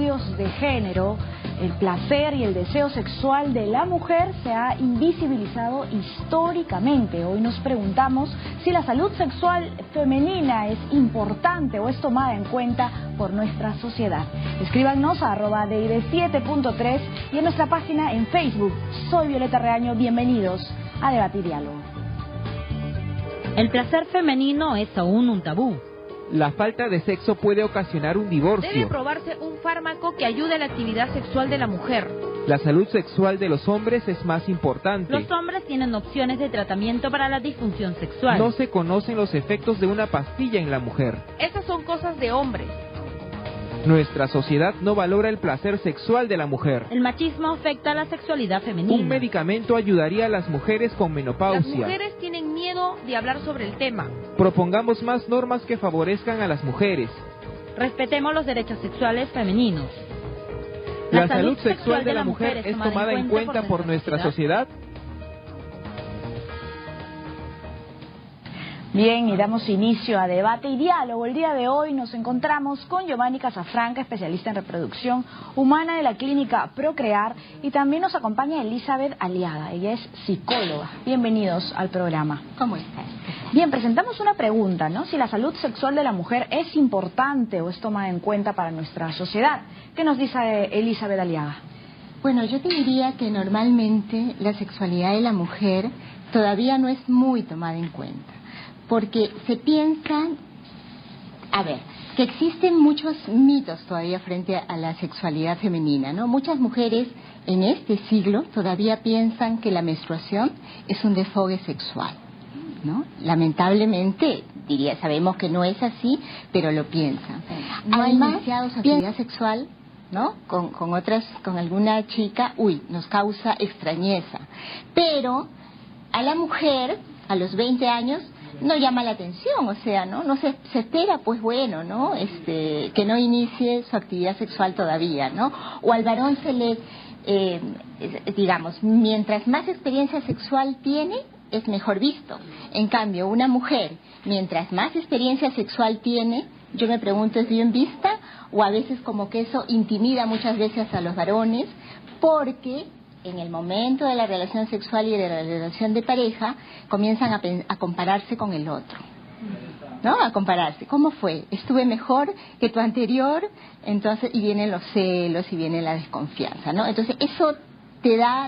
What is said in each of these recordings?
estudios de género, el placer y el deseo sexual de la mujer se ha invisibilizado históricamente. Hoy nos preguntamos si la salud sexual femenina es importante o es tomada en cuenta por nuestra sociedad. Escríbanos a @DID7.3 y en nuestra página en Facebook. Soy Violeta Reaño, bienvenidos a Debate y Diálogo. El placer femenino es aún un tabú. La falta de sexo puede ocasionar un divorcio. Debe probarse un fármaco que ayude a la actividad sexual de la mujer. La salud sexual de los hombres es más importante. Los hombres tienen opciones de tratamiento para la disfunción sexual. No se conocen los efectos de una pastilla en la mujer. Esas son cosas de hombres. Nuestra sociedad no valora el placer sexual de la mujer. El machismo afecta a la sexualidad femenina. Un medicamento ayudaría a las mujeres con menopausia. Las mujeres tienen miedo de hablar sobre el tema. Propongamos más normas que favorezcan a las mujeres. Respetemos los derechos sexuales femeninos. La salud sexual de la mujer es tomada en cuenta por nuestra sociedad. Bien, y damos inicio a Debate y Diálogo. El día de hoy nos encontramos con Giovanni Casafranca, especialista en reproducción humana de la clínica Procrear, y también nos acompaña Elizabeth Aliaga, ella es psicóloga. Bienvenidos al programa. ¿Cómo estás? Bien, presentamos una pregunta, ¿no? Si la salud sexual de la mujer es importante o es tomada en cuenta para nuestra sociedad. ¿Qué nos dice Elizabeth Aliaga? Bueno, yo te diría que normalmente la sexualidad de la mujer todavía no es muy tomada en cuenta. Porque se piensan, que existen muchos mitos todavía frente a la sexualidad femenina, ¿no? Muchas mujeres en este siglo todavía piensan que la menstruación es un desfogue sexual, ¿no? Lamentablemente, sabemos que no es así, pero lo piensan. No Además, ha iniciado su actividad sexual, ¿no? Con alguna chica, nos causa extrañeza. Pero a la mujer, a los 20 años, no llama la atención, no se espera, pues bueno, ¿no? Que no inicie su actividad sexual todavía, ¿no? O al varón se le, mientras más experiencia sexual tiene, es mejor visto. En cambio, una mujer, mientras más experiencia sexual tiene, yo me pregunto, ¿es bien vista? O a veces como que eso intimida muchas veces a los varones, porque en el momento de la relación sexual y de la relación de pareja, comienzan a compararse con el otro, ¿no? A compararse. ¿Cómo fue? ¿Estuve mejor que tu anterior? Entonces, y vienen los celos y viene la desconfianza, ¿no? Entonces, eso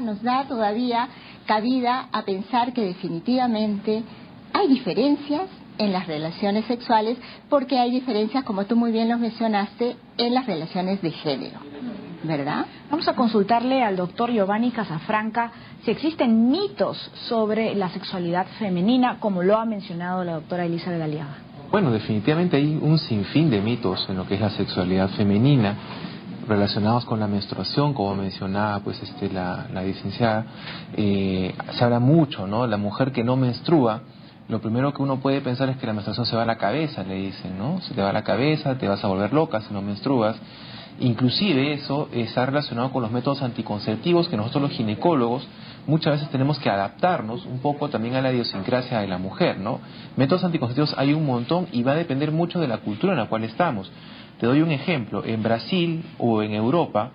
nos da todavía cabida a pensar que definitivamente hay diferencias en las relaciones sexuales, porque hay diferencias, como tú muy bien lo mencionaste, en las relaciones de género, ¿verdad? Vamos a consultarle al doctor Giovanni Casafranca si existen mitos sobre la sexualidad femenina, como lo ha mencionado la doctora Elizabeth Aliaga. Bueno, definitivamente hay un sinfín de mitos en lo que es la sexualidad femenina, relacionados con la menstruación, como mencionaba la licenciada. Se habla mucho, ¿no? La mujer que no menstrua, lo primero que uno puede pensar es que la menstruación se va a la cabeza, le dicen, ¿no? Se te va a la cabeza, te vas a volver loca si no menstruas. Inclusive eso está relacionado con los métodos anticonceptivos que nosotros los ginecólogos muchas veces tenemos que adaptarnos un poco también a la idiosincrasia de la mujer, ¿no? Métodos anticonceptivos hay un montón y va a depender mucho de la cultura en la cual estamos. Te doy un ejemplo, en Brasil o en Europa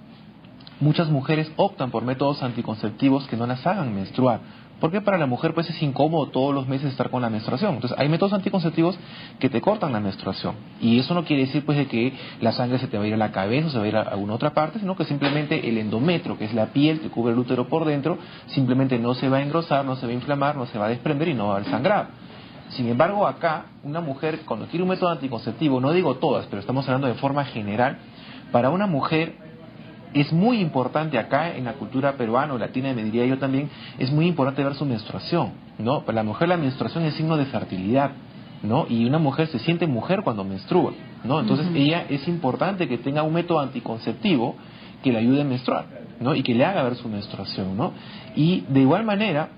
muchas mujeres optan por métodos anticonceptivos que no las hagan menstruar, porque para la mujer pues es incómodo todos los meses estar con la menstruación. Entonces hay métodos anticonceptivos que te cortan la menstruación, y eso no quiere decir pues de que la sangre se te va a ir a la cabeza o se va a ir a alguna otra parte, sino que simplemente el endometrio, que es la piel que cubre el útero por dentro, simplemente no se va a engrosar, no se va a inflamar, no se va a desprender y no va a haber sangrado. Sin embargo, acá, una mujer cuando quiere un método anticonceptivo, no digo todas, pero estamos hablando de forma general, para una mujer es muy importante acá en la cultura peruana o latina, me diría yo también, es muy importante ver su menstruación, ¿no? Para la mujer la menstruación es signo de fertilidad, ¿no? Y una mujer se siente mujer cuando menstrua, ¿no? Entonces ella es importante que tenga un método anticonceptivo que le ayude a menstruar, ¿no? Y que le haga ver su menstruación, ¿no? Y de igual manera,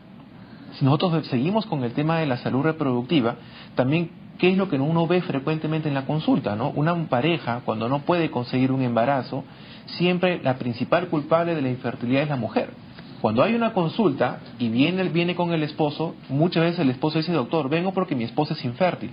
si nosotros seguimos con el tema de la salud reproductiva, también, ¿qué es lo que uno ve frecuentemente en la consulta, ¿no? Una pareja, cuando no puede conseguir un embarazo, siempre la principal culpable de la infertilidad es la mujer. Cuando hay una consulta y viene con el esposo, muchas veces el esposo dice, doctor, vengo porque mi esposa es infértil.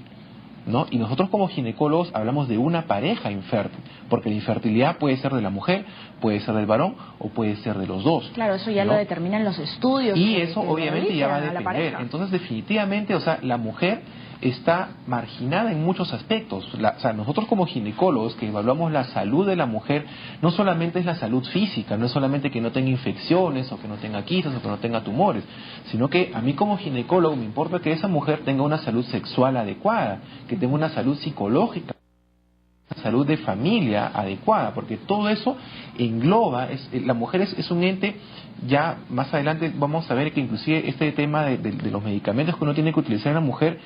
¿no? Y nosotros como ginecólogos hablamos de una pareja infértil, porque la infertilidad puede ser de la mujer, puede ser del varón o puede ser de los dos. Claro, eso ya, ¿no?, lo determinan los estudios. Y eso obviamente ya va a depender. Entonces definitivamente, o sea, la mujer está marginada en muchos aspectos. O sea, nosotros como ginecólogos que evaluamos la salud de la mujer, no solamente es la salud física, no es solamente que no tenga infecciones o que no tenga quistes o que no tenga tumores, sino que a mí como ginecólogo me importa que esa mujer tenga una salud sexual adecuada, que tenga una salud psicológica, salud de familia adecuada, porque todo eso engloba, la mujer es un ente. Ya más adelante vamos a ver que inclusive este tema de los medicamentos que uno tiene que utilizar en la mujer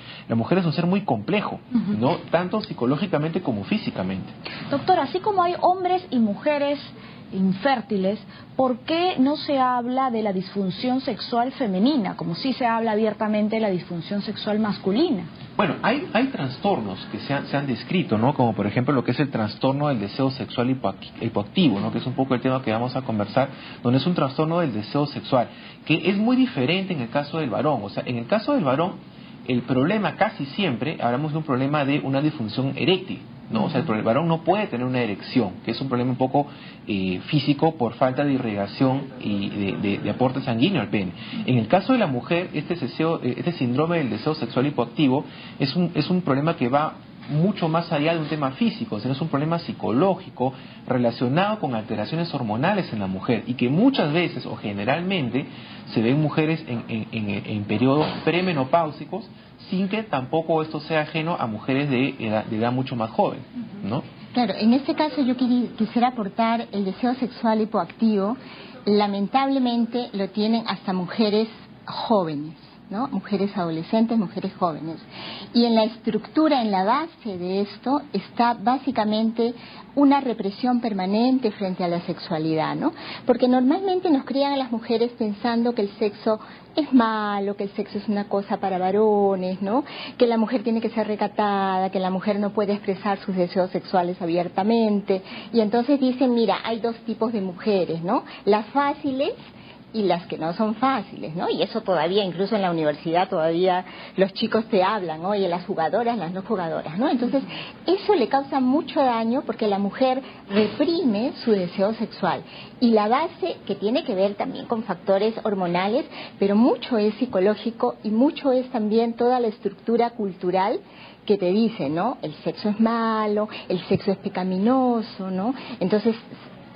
es un ser muy complejo, ¿no? Tanto psicológicamente como físicamente. Doctor, así como hay hombres y mujeres infértiles, ¿por qué no se habla de la disfunción sexual femenina, como sí se habla abiertamente de la disfunción sexual masculina? Bueno, hay trastornos que se han descrito, ¿no? Como por ejemplo lo que es el trastorno del deseo sexual hipoactivo, ¿no? Que es un poco el tema que vamos a conversar, donde es un trastorno del deseo sexual, que es muy diferente en el caso del varón. O sea, en el caso del varón, el problema casi siempre, hablamos de un problema de una disfunción eréctil, ¿no? O sea, el varón no puede tener una erección, que es un problema un poco físico por falta de irrigación y de aporte sanguíneo al pene. En el caso de la mujer, este síndrome del deseo sexual hipoactivo es un problema que va mucho más allá de un tema físico, sino es un problema psicológico relacionado con alteraciones hormonales en la mujer y que muchas veces o generalmente se ven mujeres en periodos premenopáusicos, sin que tampoco esto sea ajeno a mujeres de edad mucho más joven, ¿no? Claro, en este caso yo quisiera aportar el deseo sexual hipoactivo. Lamentablemente lo tienen hasta mujeres jóvenes, ¿no? Mujeres adolescentes, mujeres jóvenes. Y en la estructura, en la base de esto, está básicamente una represión permanente frente a la sexualidad, ¿no? Porque normalmente nos crían a las mujeres pensando que el sexo es malo, que el sexo es una cosa para varones, ¿no? Que la mujer tiene que ser recatada, que la mujer no puede expresar sus deseos sexuales abiertamente. Y entonces dicen, mira, hay dos tipos de mujeres, ¿no? Las fáciles y las que no son fáciles, ¿no? Y eso todavía, incluso en la universidad, todavía los chicos te hablan, ¿no? Oye, las jugadoras, las no jugadoras, ¿no? Entonces, eso le causa mucho daño porque la mujer reprime su deseo sexual. Y la base, que tiene que ver también con factores hormonales, pero mucho es psicológico y mucho es también toda la estructura cultural que te dice, ¿no? El sexo es malo, el sexo es pecaminoso, ¿no? Entonces,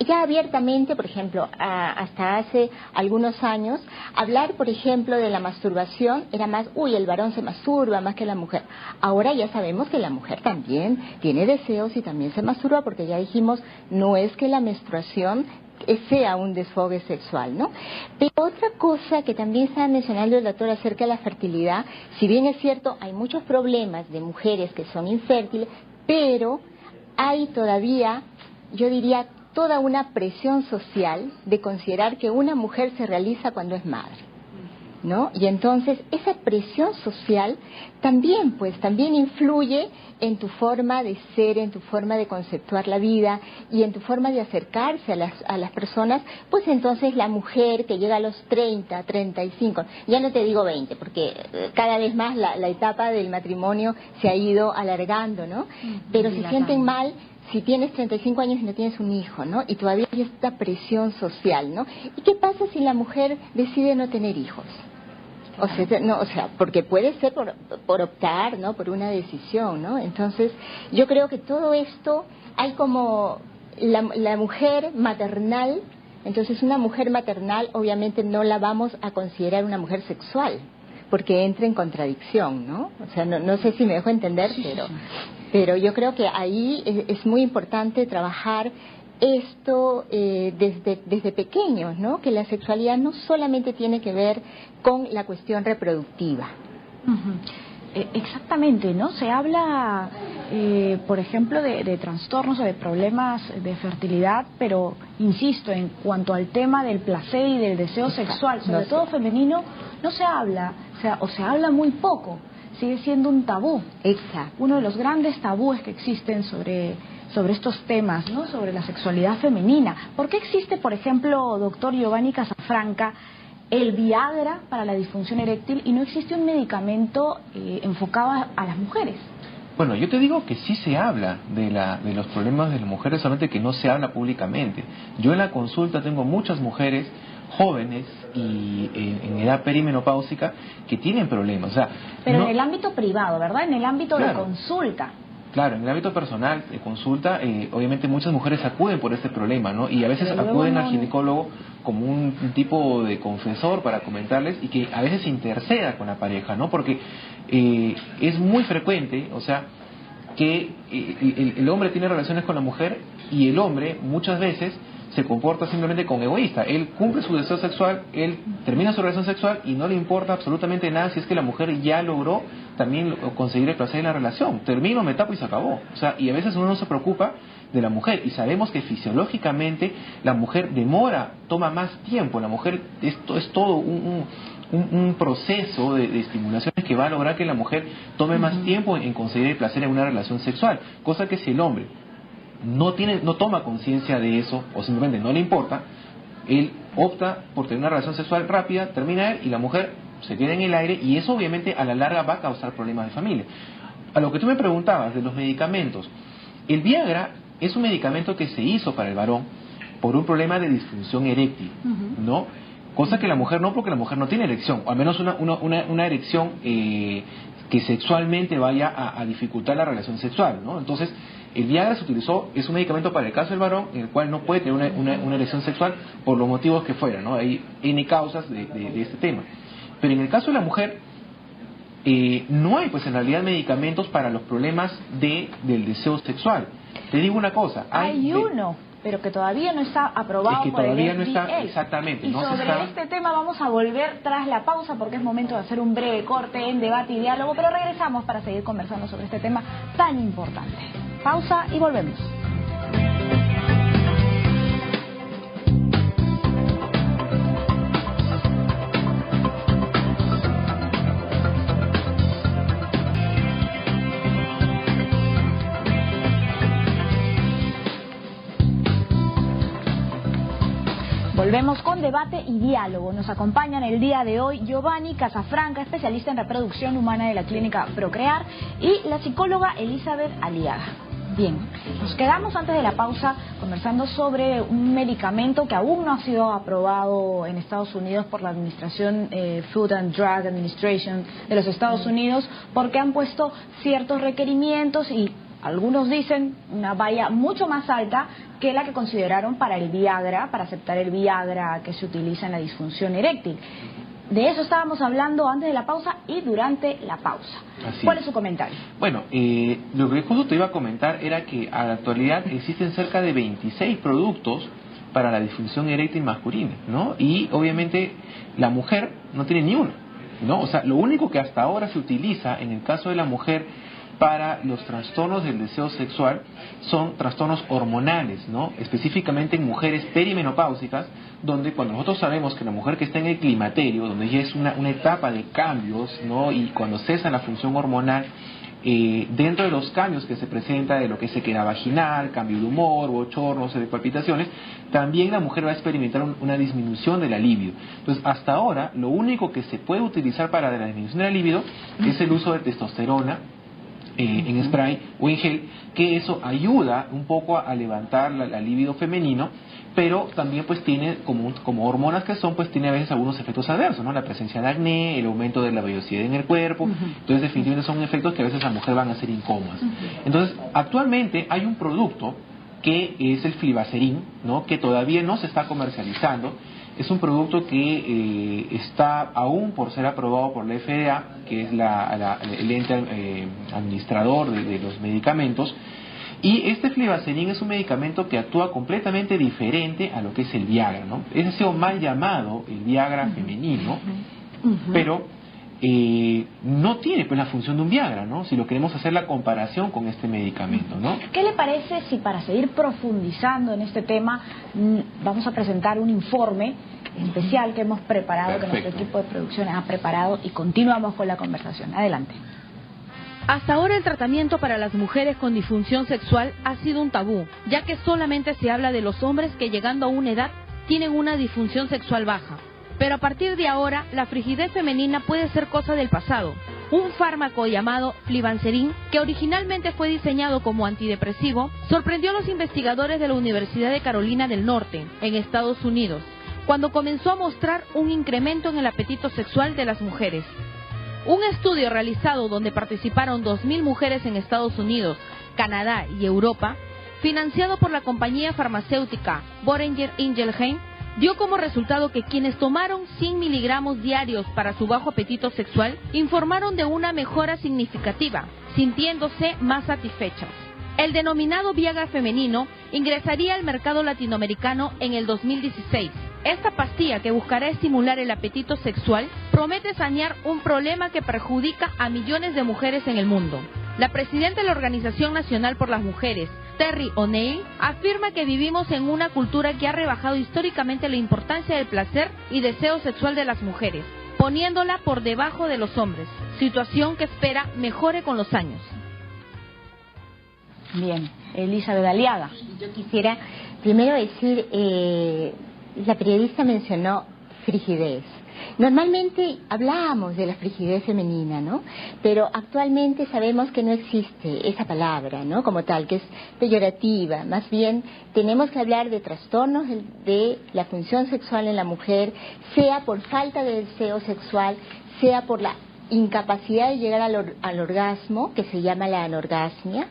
ya abiertamente, por ejemplo, hasta hace algunos años, hablar, por ejemplo, de la masturbación era más, el varón se masturba más que la mujer. Ahora ya sabemos que la mujer también tiene deseos y también se masturba, porque ya dijimos, no es que la menstruación sea un desfogue sexual, ¿no? Pero otra cosa que también estaba mencionando el doctor acerca de la fertilidad, si bien es cierto, hay muchos problemas de mujeres que son infértiles, pero hay todavía, yo diría, toda una presión social de considerar que una mujer se realiza cuando es madre, ¿no? Y entonces esa presión social también influye en tu forma de ser, en tu forma de conceptuar la vida y en tu forma de acercarse a las personas. Pues entonces la mujer que llega a los 30, 35, ya no te digo 20, porque cada vez más la etapa del matrimonio se ha ido alargando, ¿no? Pero se sienten mal si tienes 35 años y no tienes un hijo, ¿no? Y todavía hay esta presión social, ¿no? ¿Y qué pasa si la mujer decide no tener hijos? O sea, porque puede ser por optar, ¿no? Por una decisión, ¿no? Entonces, yo creo que todo esto, hay como la mujer maternal. Entonces, una mujer maternal obviamente no la vamos a considerar una mujer sexual, porque entra en contradicción, ¿no? O sea, no sé si me dejo entender, pero yo creo que ahí es muy importante trabajar esto desde pequeños, ¿no? Que la sexualidad no solamente tiene que ver con la cuestión reproductiva. Exactamente, ¿no? Se habla, por ejemplo, de trastornos o de problemas de fertilidad, pero insisto, en cuanto al tema del placer y del deseo sexual, sobre todo femenino, no se habla, o se habla muy poco, sigue siendo un tabú. Exacto. Uno de los grandes tabúes que existen sobre estos temas, ¿no? Sobre la sexualidad femenina. ¿Por qué existe, por ejemplo, doctor Giovanni Casafranca, el Viagra para la disfunción eréctil y no existe un medicamento enfocado a las mujeres? Bueno, yo te digo que sí se habla de los problemas de las mujeres, solamente que no se habla públicamente. Yo en la consulta tengo muchas mujeres jóvenes y en edad perimenopáusica que tienen problemas. O sea, pero no, en el ámbito privado, ¿verdad? En el ámbito de consulta. Claro, en el ámbito personal, de consulta, obviamente muchas mujeres acuden por este problema, ¿no? Y a veces acuden al ginecólogo como un tipo de confesor para comentarles y que a veces interceda con la pareja, ¿no? Porque es muy frecuente, o sea, que el hombre tiene relaciones con la mujer y el hombre muchas veces se comporta simplemente como egoísta. Él cumple su deseo sexual, él termina su relación sexual y no le importa absolutamente nada si es que la mujer ya logró también conseguir el placer en la relación. Termino, me tapo y se acabó. O sea, y a veces uno no se preocupa de la mujer y sabemos que fisiológicamente la mujer toma más tiempo. La mujer es todo un proceso de estimulaciones que va a lograr que la mujer tome más tiempo en conseguir el placer en una relación sexual, cosa que si el hombre no toma conciencia de eso o simplemente no le importa, él opta por tener una relación sexual rápida, termina él y la mujer se queda en el aire, y eso obviamente a la larga va a causar problemas de familia. A lo que tú me preguntabas de los medicamentos, el Viagra es un medicamento que se hizo para el varón por un problema de disfunción eréctil, ¿no? Cosa que la mujer no, porque la mujer no tiene erección, o al menos una erección que sexualmente vaya a dificultar la relación sexual, ¿no? Entonces, el Viagra se utilizó, es un medicamento para el caso del varón, en el cual no puede tener una erección sexual por los motivos que fueran, ¿no? Hay N causas de este tema. Pero en el caso de la mujer, no hay, pues en realidad, medicamentos para los problemas del deseo sexual. Te digo una cosa. Hay uno, pero que todavía no está aprobado por el FDA. Todavía no está, exactamente. Y sobre este tema vamos a volver tras la pausa, porque es momento de hacer un breve corte en debate y diálogo, pero regresamos para seguir conversando sobre este tema tan importante. Pausa y volvemos. Volvemos con debate y diálogo. Nos acompañan el día de hoy Giovanni Casafranca, especialista en reproducción humana de la clínica Procrear, y la psicóloga Elizabeth Aliaga. Bien, nos quedamos antes de la pausa conversando sobre un medicamento que aún no ha sido aprobado en Estados Unidos por la Administración Food and Drug Administration de los Estados Unidos, porque han puesto ciertos requerimientos y algunos dicen una valla mucho más alta que la que consideraron para el Viagra, para aceptar el Viagra que se utiliza en la disfunción eréctil. De eso estábamos hablando antes de la pausa y durante la pausa. ¿Cuál es su comentario? Bueno, lo que justo te iba a comentar era que a la actualidad existen cerca de 26 productos para la disfunción eréctil masculina, ¿no? Y obviamente la mujer no tiene ni uno, ¿no? O sea, lo único que hasta ahora se utiliza en el caso de la mujer para los trastornos del deseo sexual son trastornos hormonales, ¿no? Específicamente en mujeres perimenopáusicas, donde cuando nosotros sabemos que la mujer que está en el climaterio, donde ya es una etapa de cambios, ¿no? Y cuando cesa la función hormonal, dentro de los cambios que se presenta de lo que es sequedad vaginal, cambio de humor, bochornos, de palpitaciones, también la mujer va a experimentar una disminución de la libido. Entonces, hasta ahora, lo único que se puede utilizar para la disminución de la libido es el uso de testosterona en spray o en gel, que eso ayuda un poco a levantar la libido femenino, pero también pues tiene, como hormonas que son, pues tiene a veces algunos efectos adversos, ¿no? La presencia de acné, el aumento de la vellosidad en el cuerpo, entonces definitivamente son efectos que a veces a la mujer van a ser incómodas. Entonces, actualmente hay un producto que es el Flibaserin, ¿no? Que todavía no se está comercializando. Es un producto que está aún por ser aprobado por la FDA, que es el ente administrador de los medicamentos. Y este Flibaserin es un medicamento que actúa completamente diferente a lo que es el Viagra, ¿no? Es ha sido mal llamado el Viagra femenino, pero no tiene pues la función de un Viagra, ¿no? Si lo queremos hacer la comparación con este medicamento, ¿no? ¿Qué le parece si, para seguir profundizando en este tema, vamos a presentar un informe especial que hemos preparado, que nuestro equipo de producción ha preparado, y continuamos con la conversación? Adelante. Hasta ahora el tratamiento para las mujeres con disfunción sexual ha sido un tabú, ya que solamente se habla de los hombres que, llegando a una edad, tienen una disfunción sexual baja. Pero a partir de ahora, la frigidez femenina puede ser cosa del pasado, un fármaco llamado flibanserin, que originalmente fue diseñado como antidepresivo, sorprendió a los investigadores de la Universidad de Carolina del Norte, en Estados Unidos, cuando comenzó a mostrar un incremento en el apetito sexual de las mujeres. Un estudio realizado donde participaron 2.000 mujeres en Estados Unidos, Canadá y Europa, financiado por la compañía farmacéutica Boehringer Ingelheim, dio como resultado que quienes tomaron 100 miligramos diarios para su bajo apetito sexual informaron de una mejora significativa, sintiéndose más satisfechas. El denominado Viagra femenino ingresaría al mercado latinoamericano en el 2016. Esta pastilla, que buscará estimular el apetito sexual, promete sanear un problema que perjudica a millones de mujeres en el mundo. La presidenta de la Organización Nacional por las Mujeres, Terry O'Neill, afirma que vivimos en una cultura que ha rebajado históricamente la importancia del placer y deseo sexual de las mujeres, poniéndola por debajo de los hombres, situación que espera mejore con los años. Bien, Elizabeth Aliaga. Yo quisiera primero decir, la periodista mencionó frigidez. Normalmente hablábamos de la frigidez femenina, ¿no? Pero actualmente sabemos que no existe esa palabra, ¿no? Como tal, que es peyorativa. Más bien, tenemos que hablar de trastornos de la función sexual en la mujer, sea por falta de deseo sexual, sea por la incapacidad de llegar al orgasmo, que se llama la anorgasmia,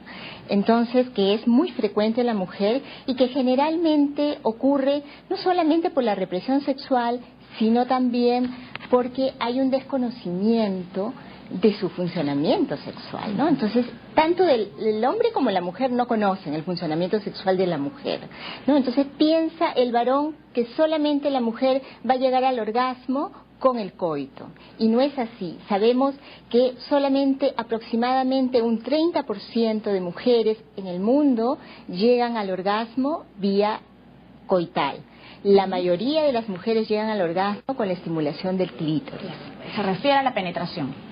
entonces que es muy frecuente en la mujer y que generalmente ocurre no solamente por la represión sexual, sino también porque hay un desconocimiento de su funcionamiento sexual, ¿no? Entonces, tanto el hombre como la mujer no conocen el funcionamiento sexual de la mujer, ¿no? Entonces piensa el varón que solamente la mujer va a llegar al orgasmo con el coito, y no es así. Sabemos que solamente aproximadamente un 30% de mujeres en el mundo llegan al orgasmo vía coital. La mayoría de las mujeres llegan al orgasmo con la estimulación del clítoris. Se refiere a la penetración.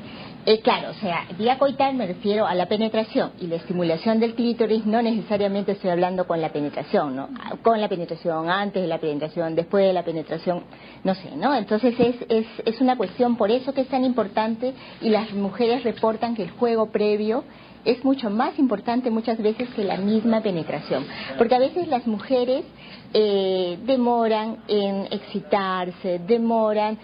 Claro, o sea, vía coital me refiero a la penetración, y la estimulación del clítoris no necesariamente estoy hablando con la penetración, ¿no? Con la penetración, antes de la penetración, después de la penetración, no sé, ¿no? Entonces es una cuestión, por eso que es tan importante, y las mujeres reportan que el juego previo es mucho más importante muchas veces que la misma penetración, porque a veces las mujeres demoran en excitarse, demoran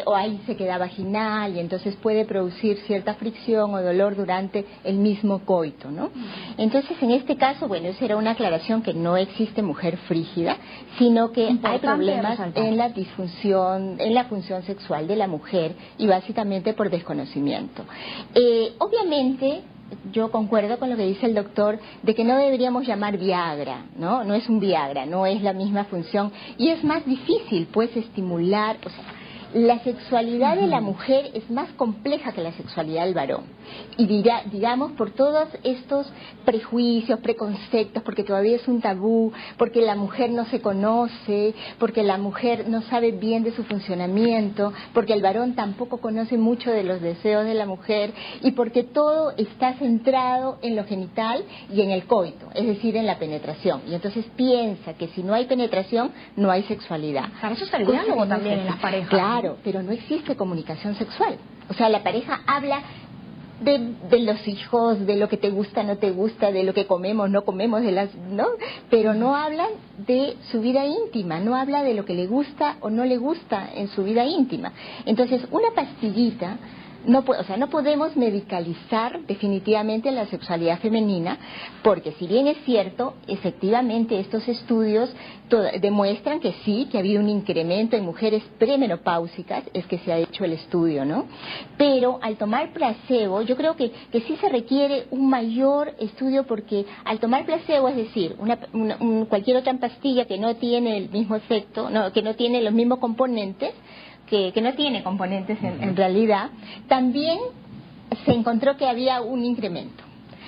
o ahí se queda vaginal, y entonces puede producir cierta fricción o dolor durante el mismo coito, ¿no? Entonces, en este caso, bueno, esa era una aclaración, que no existe mujer frígida, sino que hay problemas en la disfunción, en la función sexual de la mujer, y básicamente por desconocimiento. Obviamente, yo concuerdo con lo que dice el doctor, de que no deberíamos llamar Viagra, ¿no? No es un Viagra, no es la misma función, y es más difícil, pues, estimular, o sea, la sexualidad de la mujer es más compleja que la sexualidad del varón. Y digamos, por todos estos prejuicios, preconceptos, porque todavía es un tabú, porque la mujer no se conoce, porque la mujer no sabe bien de su funcionamiento, porque el varón tampoco conoce mucho de los deseos de la mujer, y porque todo está centrado en lo genital y en el coito, es decir, en la penetración. Y entonces piensa que si no hay penetración, no hay sexualidad. Para eso está el diálogo también en las parejas. Claro, pero no existe comunicación sexual. O sea, la pareja habla de los hijos, de lo que te gusta, no te gusta, de lo que comemos, no comemos, ¿no? Pero no hablan de su vida íntima, no habla de lo que le gusta o no le gusta en su vida íntima. Entonces, una pastillita, no podemos medicalizar definitivamente la sexualidad femenina, porque si bien es cierto, efectivamente estos estudios demuestran que sí, que ha habido un incremento en mujeres premenopáusicas, es que se ha hecho el estudio, ¿no? Pero al tomar placebo, yo creo que sí se requiere un mayor estudio, porque al tomar placebo, es decir, cualquier otra pastilla que no tiene el mismo efecto, que no tiene los mismos componentes, que no tiene componentes en realidad, también se encontró que había un incremento.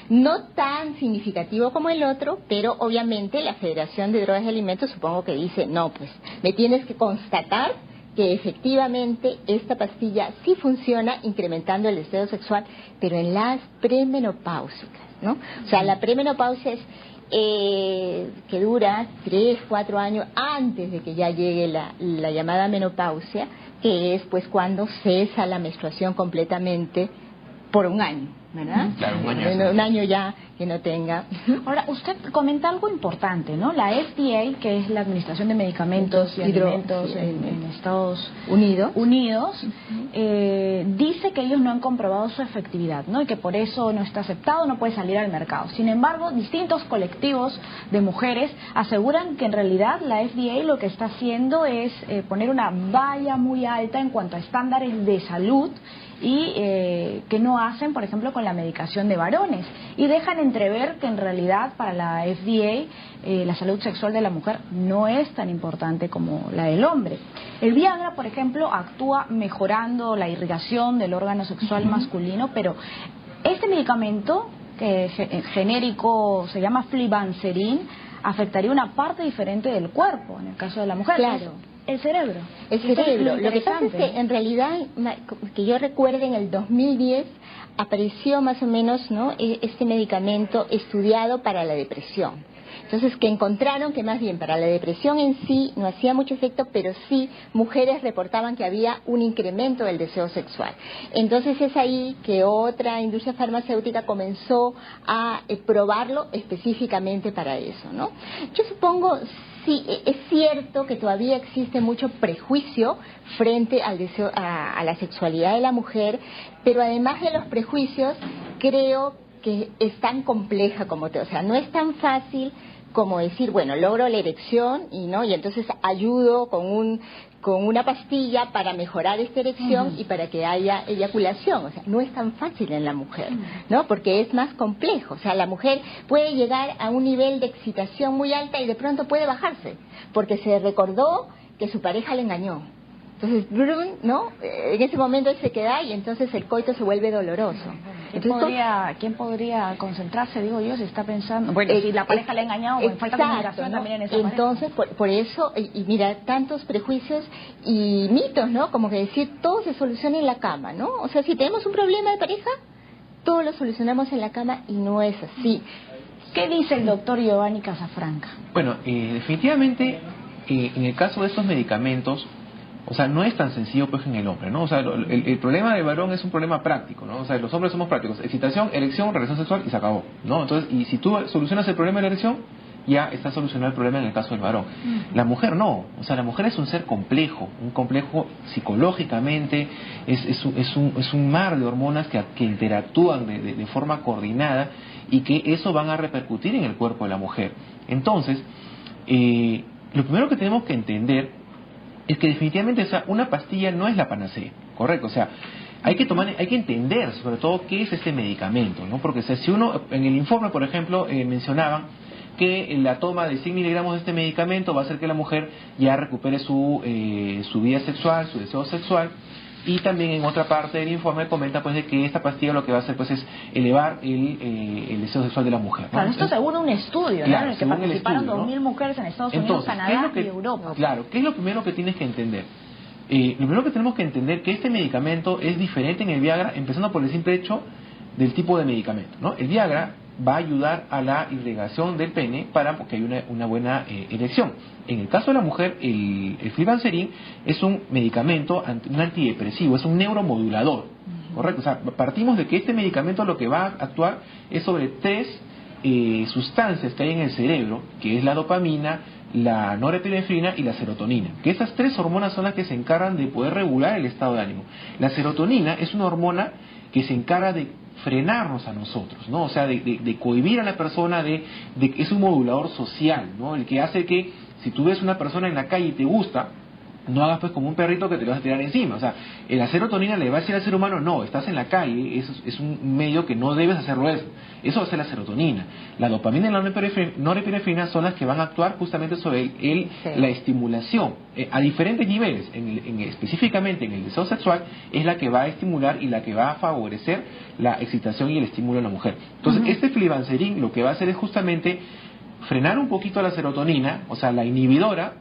No tan significativo como el otro, pero obviamente la Federación de Drogas y Alimentos supongo que dice, no, pues me tienes que constatar que efectivamente esta pastilla sí funciona incrementando el deseo sexual, pero en las premenopáusicas, ¿no? O sea, la premenopausia es que dura 3, 4 años antes de que ya llegue la llamada menopausia, que es pues cuando cesa la menstruación completamente por un año, ¿verdad? Claro, un año ya que no tenga. Ahora, usted comenta algo importante, ¿no? La FDA, que es la Administración de Medicamentos y Alimentos en Estados Unidos, dice que ellos no han comprobado su efectividad, ¿no? Y que por eso no está aceptado, no puede salir al mercado. Sin embargo, distintos colectivos de mujeres aseguran que en realidad la FDA lo que está haciendo es poner una valla muy alta en cuanto a estándares de salud y que no hacen, por ejemplo, con la medicación de varones, y dejan entrever que en realidad para la FDA la salud sexual de la mujer no es tan importante como la del hombre. El Viagra, por ejemplo, actúa mejorando la irrigación del órgano sexual masculino, pero este medicamento, que genérico se llama Flibanserin, afectaría una parte diferente del cuerpo, en el caso de la mujer. Claro. El cerebro. El cerebro. Lo que pasa es que en realidad, que yo recuerde, en el 2010 apareció más o menos, ¿no?, este medicamento estudiado para la depresión. Entonces, que encontraron que más bien para la depresión en sí no hacía mucho efecto, pero sí mujeres reportaban que había un incremento del deseo sexual. Entonces es ahí que otra industria farmacéutica comenzó a probarlo específicamente para eso, ¿no? Yo supongo, sí, es cierto que todavía existe mucho prejuicio frente al deseo, a la sexualidad de la mujer, pero además de los prejuicios, creo que es tan compleja como o sea, no es tan fácil como decir, bueno, logro la erección y entonces ayudo con una pastilla para mejorar esta erección y para que haya eyaculación. O sea, no es tan fácil en la mujer, ¿no? Porque es más complejo. O sea, la mujer puede llegar a un nivel de excitación muy alta y de pronto puede bajarse, porque se recordó que su pareja le engañó. Entonces, ¿no? En ese momento él se queda y entonces el coito se vuelve doloroso. ¿Quién podría concentrarse, digo yo, si está pensando? Bueno, si la pareja le ha engañado, o falta comunicación, ¿no?, también en esa entonces, por eso, y mira, tantos prejuicios y mitos, ¿no? Como que decir, todo se soluciona en la cama, ¿no? O sea, si tenemos un problema de pareja, todo lo solucionamos en la cama, y no es así. ¿Qué dice el doctor Giovanni Casafranca? Bueno, definitivamente, en el caso de estos medicamentos, o sea, no es tan sencillo pues en el hombre, ¿no? O sea, el problema del varón es un problema práctico, ¿no? O sea, los hombres somos prácticos: excitación, erección, relación sexual y se acabó, ¿no? Entonces, y si tú solucionas el problema de la erección, ya está solucionado el problema en el caso del varón. La mujer no, o sea, la mujer es un ser complejo, psicológicamente, es un mar de hormonas que interactúan de forma coordinada, y que eso van a repercutir en el cuerpo de la mujer. Entonces, lo primero que tenemos que entender es que definitivamente, o sea, una pastilla no es la panacea, ¿correcto? O sea, hay que entender sobre todo qué es este medicamento, ¿no? Porque, o sea, si uno, en el informe, por ejemplo, mencionaban que la toma de 100 miligramos de este medicamento va a hacer que la mujer ya recupere su vida sexual, su deseo sexual. Y también en otra parte del informe comenta pues de que esta pastilla lo que va a hacer pues es elevar el deseo sexual de la mujer, ¿no? Claro, esto según un estudio, claro, ¿no?, en el que participaron 2.000 mujeres en Estados Unidos, Canadá y Europa. Claro, ¿qué es lo primero que tienes que entender? Lo primero que tenemos que entender es que este medicamento es diferente en el Viagra, empezando por el simple hecho del tipo de medicamento, ¿no? El Viagra va a ayudar a la irrigación del pene para que haya una buena erección. En el caso de la mujer, el Flibanserin es un medicamento, un antidepresivo, es un neuromodulador, ¿correcto? O sea, partimos de que este medicamento lo que va a actuar es sobre tres sustancias que hay en el cerebro, que es la dopamina, la norepinefrina y la serotonina, que esas tres hormonas son las que se encargan de poder regular el estado de ánimo. La serotonina es una hormona que se encarga de frenarnos a nosotros, ¿no? O sea, de cohibir a la persona, es un modulador social, ¿no? El que hace que si tú ves una persona en la calle y te gusta, no hagas pues como un perrito que te lo vas a tirar encima. O sea, la serotonina le va a decir al ser humano, no, estás en la calle, es un medio que no debes hacerlo eso. Eso va a ser la serotonina. La dopamina y la norepinefrina son las que van a actuar justamente sobre la estimulación a diferentes niveles. Específicamente en el deseo sexual es la que va a estimular y la que va a favorecer la excitación y el estímulo en la mujer. Entonces, este Flibanserin lo que va a hacer es justamente frenar un poquito la serotonina, o sea, la inhibidora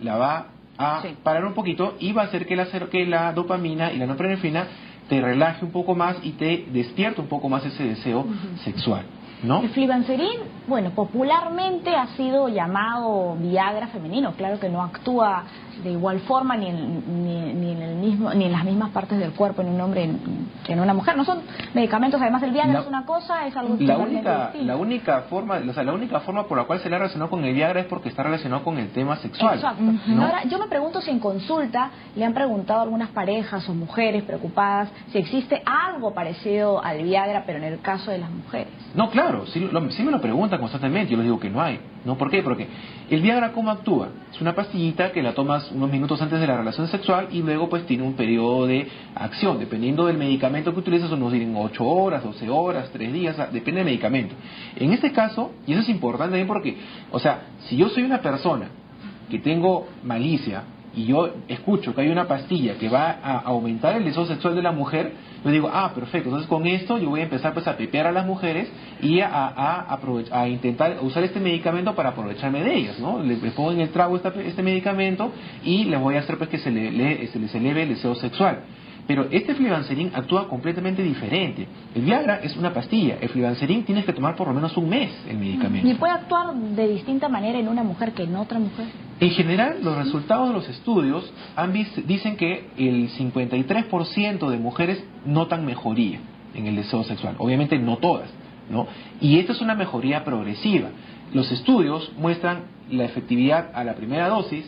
la va a parar un poquito, y va a hacer que la dopamina y la norepinefrina te relaje un poco más y te despierte un poco más ese deseo sexual. ¿no? El flibanserin, bueno, popularmente ha sido llamado Viagra femenino. Claro que no actúa de igual forma ni en las mismas partes del cuerpo en un hombre que en una mujer. No son medicamentos, además el Viagra es una cosa, es algo totalmente distinto. La única forma por la cual se le ha relacionado con el Viagra es porque está relacionado con el tema sexual. Exacto. ¿no? Ahora, yo me pregunto si en consulta le han preguntado a algunas parejas o mujeres preocupadas si existe algo parecido al Viagra, pero en el caso de las mujeres. No, claro, sí me lo preguntan constantemente, yo les digo que no hay. ¿No? ¿Por qué? Porque el Viagra, ¿cómo actúa? Es una pastillita que la tomas unos minutos antes de la relación sexual y luego pues tiene un periodo de acción. Dependiendo del medicamento que utilizas, unos tienen 8 horas, 12 horas, 3 días, depende del medicamento. En este caso, y eso es importante también porque, o sea, si yo soy una persona que tengo malicia y yo escucho que hay una pastilla que va a aumentar el deseo sexual de la mujer, yo digo, perfecto, entonces con esto yo voy a empezar pues a pepear a las mujeres y a intentar usar este medicamento para aprovecharme de ellas, ¿no? Les pongo en el trago este medicamento y les voy a hacer pues que se les eleve el deseo sexual. Pero este flibanserin actúa completamente diferente. El Viagra es una pastilla, el flibanserin tienes que tomar por lo menos un mes el medicamento. ¿Y puede actuar de distinta manera en una mujer que en otra mujer? En general, los resultados de los estudios dicen que el 53% de mujeres notan mejoría en el deseo sexual. Obviamente no todas, ¿no? Y esta es una mejoría progresiva. Los estudios muestran la efectividad a la primera dosis,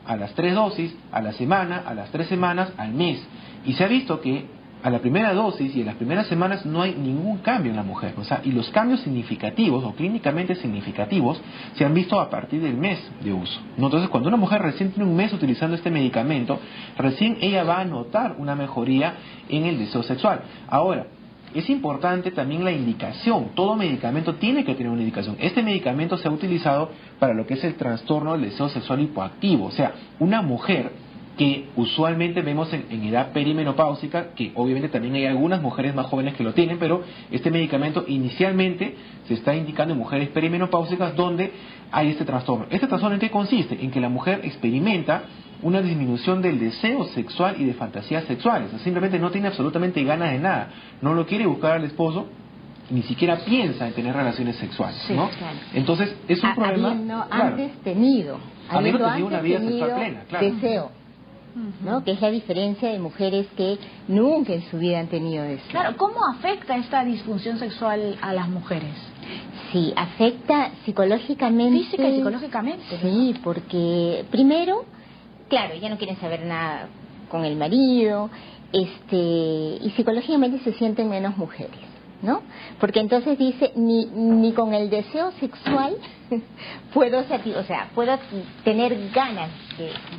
a las 3 dosis, a la semana, a las 3 semanas, al mes. Y se ha visto que a la primera dosis y en las primeras semanas no hay ningún cambio en la mujer. O sea, y los cambios significativos o clínicamente significativos se han visto a partir del mes de uso, ¿no? Entonces, cuando una mujer recién tiene un mes utilizando este medicamento, recién ella va a notar una mejoría en el deseo sexual. Ahora, es importante también la indicación. Todo medicamento tiene que tener una indicación. Este medicamento se ha utilizado para lo que es el trastorno del deseo sexual hipoactivo. O sea, una mujer que usualmente vemos en edad perimenopáusica, que obviamente también hay algunas mujeres más jóvenes que lo tienen, pero este medicamento inicialmente se está indicando en mujeres perimenopáusicas donde hay este trastorno. ¿Este trastorno en qué consiste? En que la mujer experimenta una disminución del deseo sexual y de fantasías sexuales. O sea, simplemente no tiene absolutamente ganas de nada. No lo quiere buscar al esposo, ni siquiera piensa en tener relaciones sexuales, ¿no? Claro. Entonces, es un problema... Habiendo antes tenido una vida sexual plena, claro. Deseo, ¿no? Que es la diferencia de mujeres que nunca en su vida han tenido deseo. Claro, ¿cómo afecta esta disfunción sexual a las mujeres? Sí, afecta psicológicamente. Física y psicológicamente. Sí, porque primero, claro, ya no quieren saber nada con el marido, y psicológicamente se sienten menos mujeres, ¿no? Porque entonces dice, ni con el deseo sexual puedo tener ganas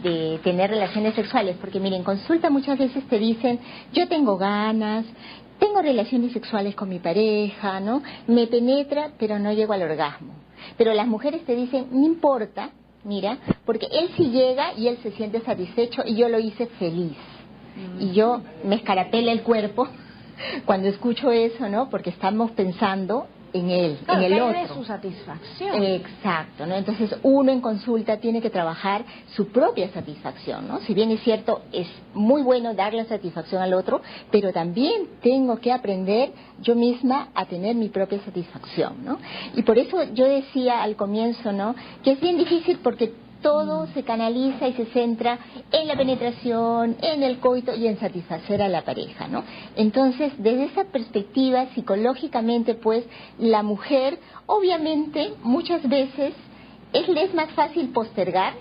de tener relaciones sexuales, porque miren, en consulta muchas veces te dicen, yo tengo ganas, tengo relaciones sexuales con mi pareja, ¿no? Me penetra, pero no llego al orgasmo. Pero las mujeres te dicen, no importa, mira, porque él sí llega y él se siente satisfecho y yo lo hice feliz. Y yo me escarapela el cuerpo cuando escucho eso, ¿no? Porque estamos pensando en él, claro, en el otro. Pierde su satisfacción. Exacto, ¿no? Entonces uno en consulta tiene que trabajar su propia satisfacción, ¿no? Si bien es cierto, es muy bueno dar la satisfacción al otro, pero también tengo que aprender yo misma a tener mi propia satisfacción, ¿no? Y por eso yo decía al comienzo, ¿no? Que es bien difícil porque todo se canaliza y se centra en la penetración, en el coito y en satisfacer a la pareja, ¿no? Entonces, desde esa perspectiva, psicológicamente, pues, la mujer, obviamente, muchas veces, le es más fácil postergar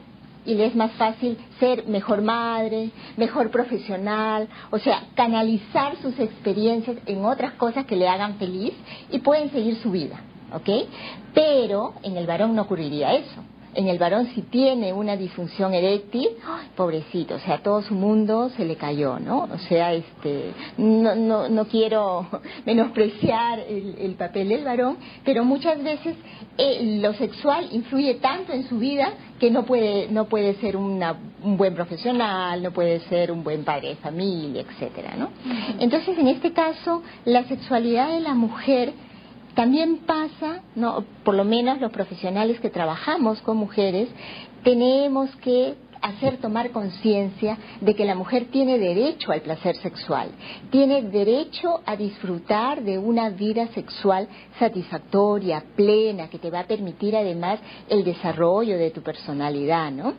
y le es más fácil ser mejor madre, mejor profesional, o sea, canalizar sus experiencias en otras cosas que le hagan feliz y pueden seguir su vida, ¿ok? Pero en el varón no ocurriría eso. En el varón, si tiene una disfunción eréctil, ¡ay, pobrecito! O sea, todo su mundo se le cayó, ¿no? O sea, no quiero menospreciar el papel del varón, pero muchas veces lo sexual influye tanto en su vida que no puede ser un buen profesional, no puede ser un buen padre de familia, etcétera, ¿no? Entonces, en este caso, la sexualidad de la mujer también pasa, ¿no? Por lo menos los profesionales que trabajamos con mujeres, tenemos que hacer tomar conciencia de que la mujer tiene derecho al placer sexual, tiene derecho a disfrutar de una vida sexual satisfactoria, plena, que te va a permitir además el desarrollo de tu personalidad, ¿no?